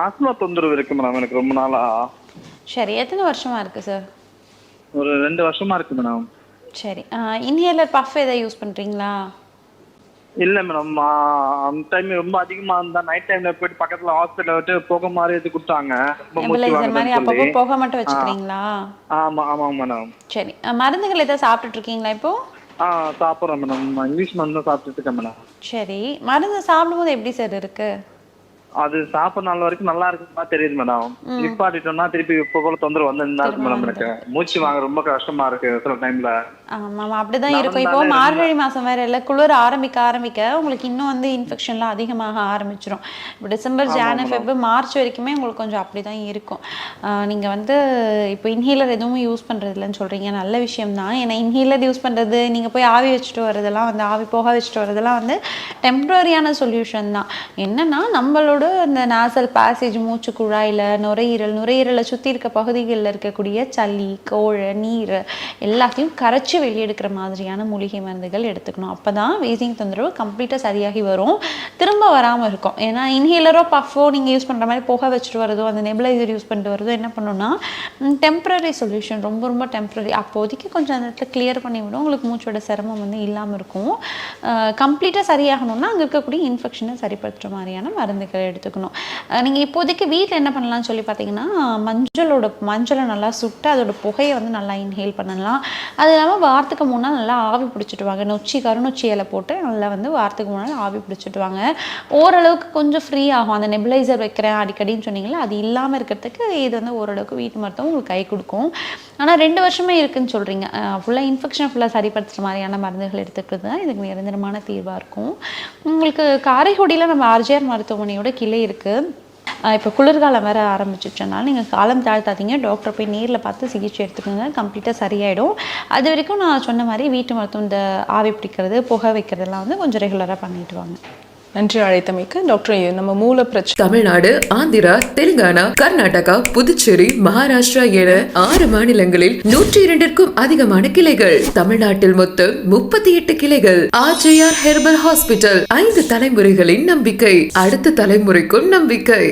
Asthma தொந்தரவு இருக்கு madam எனக்கு ரொம்ப நாளா. சரி, எத்தனை வருஷமா இருக்கு சார்? ஒரு 2 வருஷமா இருக்கு மேடம். சரி, இன்ஹேலர் பஃப் ஏதாவது யூஸ் பண்றீங்களா? இல்ல மேடம், அந்த டைம் ரொம்ப அதிகமா இருந்தா நைட் டைம்ல போயிட்டு பக்கத்துல ஹாஸ்பிட்டல் விட்டு புகை மாதிரி எடுத்து கொடுத்தாங்க, ரொம்ப மூச்சு நெபுலைசர் மாதிரி வாங்குதுன்னு சொல்லி. அப்பப்போ புகை மட்டும் வச்சுக்கிறீங்களா? ஆமா ஆமாங்க மேடம். சரி, மருந்துகள் ஏதாவது சாப்பிட்டுட்டு இருக்கீங்களா இப்போ? சாப்பிட்றேன் மேடம், இங்கிலீஷ் மருந்து தான் சாப்பிட்டுட்டு இருக்கேன் மேடம். சரி, மருந்து சாப்பிடும்போது எப்படி சார் இருக்கு? அது சாப்பிட்ற நாள் வரைக்கும் நல்லா இருக்குமா தெரியுது மேடம். நிப்பாட்டிட்டோம்னா திருப்பி இப்போ போல தொந்தரவு வந்து இருக்கு மேடம். எனக்கு மூச்சு வாங்க ரொம்ப கஷ்டமா இருக்கு சில டைம்ல. ஆமாம், அப்படிதான் இருக்கும். இப்போ மார்கழி மாதம் வேற இல்லை, குளிர் ஆரம்பிக்க உங்களுக்கு இன்னும் வந்து இன்ஃபெக்ஷன்லாம் அதிகமாக ஆரம்பிச்சிடும். இப்போ டிசம்பர், ஜான், ஃபெப், மார்ச் வரைக்குமே உங்களுக்கு கொஞ்சம் அப்படி தான் இருக்கும். நீங்கள் வந்து இப்போ இன்ஹேலர் எதுவும் யூஸ் பண்ணுறது இல்லைன்னு சொல்கிறீங்க, நல்ல விஷயம் தான். ஏன்னா இன்ஹேலர் யூஸ் பண்ணுறது, நீங்கள் போய் ஆவி வச்சுட்டு வரதெல்லாம் வந்து ஆவி போக வச்சுட்டு வரதெல்லாம் வந்து டெம்ப்ரரியான சொல்யூஷன் தான். என்னென்னா நம்மளோட இந்த நாசல் பேசேஜ், மூச்சு குழாயில், நுரையீரலை சுற்றி இருக்க பகுதிகளில் இருக்கக்கூடிய சளி, கோழை, நீர் எல்லாத்தையும் கரைச்சி வெளியெடுக்கிற மாதிரியான மூலிகை மருந்துகள் எடுத்துக்கணும். அப்போ தான் வேசிங் தொந்தரவு கம்ப்ளீட்டாக சரியாகி வரும், திரும்ப வராமல் இருக்கும். ஏன்னா இன்ஹேலரோ பஃபோ நீங்கள் யூஸ் பண்ணுற மாதிரி புகை வச்சுட்டு வரதோ, அந்த நெபுலைசர் யூஸ் பண்ணிட்டு வரதோ என்ன பண்ணணும்னா டெம்ப்ரரி சொல்யூஷன், ரொம்ப ரொம்ப டெம்ப்ரரி. அப்போதைக்கு கொஞ்சம் அந்த இடத்துல கிளியர் பண்ணிவிடும், உங்களுக்கு மூச்சோட சிரமம் வந்து இல்லாமல் இருக்கும். கம்ப்ளீட்டாக சரியாகணும்னா அங்கே இருக்கக்கூடிய இன்ஃபெக்ஷனை சரிப்படுத்துகிற மாதிரியான மருந்துகள் எடுத்துக்கணும். நீங்கள் இப்போதைக்கு வீட்டில் என்ன பண்ணலாம்னு சொல்லி பார்த்தீங்கன்னா, மஞ்சளை நல்லா சுட்டு அதோட புகையை வந்து நல்லா இன்ஹேல் பண்ணலாம். அது இல்லாமல் வாரத்துக்கு 3 நாள் நல்லா ஆவி பிடிச்சிட்டு வாங்க. கருநொச்சி இலை போட்டு நல்லா வந்து வாரத்துக்கு 3 நாள் ஆவி பிடிச்சிட்டு வாங்க. ஓரளவுக்கு கொஞ்சம் ஃப்ரீ ஆகும். அந்த நெபுலைசர் வைக்கிறேன் அடிக்கடின்னு சொன்னீங்களா, அது இல்லாமல் இருக்கிறதுக்கு இது வந்து ஓரளவுக்கு வீட்டு மருத்துவம் உங்களுக்கு கை கொடுக்கும். ஆனால் 2 வருஷமே இருக்குதுன்னு சொல்கிறீங்க, ஃபுல்லாக இன்ஃபெக்ஷன் ஃபுல்லாக சரிப்படுத்துகிற மாதிரியான மருந்துகள் எடுத்துக்கிறது தான் இதுக்கு நிரந்தரமான தீர்வாக இருக்கும். உங்களுக்கு காரைக்குடியில் நம்ம ஆர்ஜிஆர் மருத்துவமனையோட கிளை இருக்குது. இப்போ குளிர்காலம் வேறு ஆரம்பிச்சிட்டனால நீங்கள் காலம் தாழ்த்தாதீங்க, டாக்டரை போய் நேரில் பார்த்து சிகிச்சை எடுத்துக்கோங்க, கம்ப்ளீட்டாக சரியாயிடும். அது வரைக்கும் நான் சொன்ன மாதிரி வீட்டு மருத்துவம், இந்த ஆவி பிடிக்கிறது, புகை வைக்கிறதெல்லாம் வந்து கொஞ்சம் ரெகுலராக பண்ணிட்டு வாங்க. நன்றி அழைத்தமைக்கு டாக்டர். நம்ம மூல பிரச்சனை தமிழ்நாடு, ஆந்திரா, தெலுங்கானா, கர்நாடகா, புதுச்சேரி, மகாராஷ்டிரா என 6 மாநிலங்களில் 102க்கும் அதிகமான கிளைகள். தமிழ்நாட்டில் மொத்தம் 38 கிளைகள். ஆர்ஜிஆர் ஹெர்பல் ஹாஸ்பிட்டல், 5 தலைமுறைகளின் நம்பிக்கை, அடுத்த தலைமுறைக்கும் நம்பிக்கை.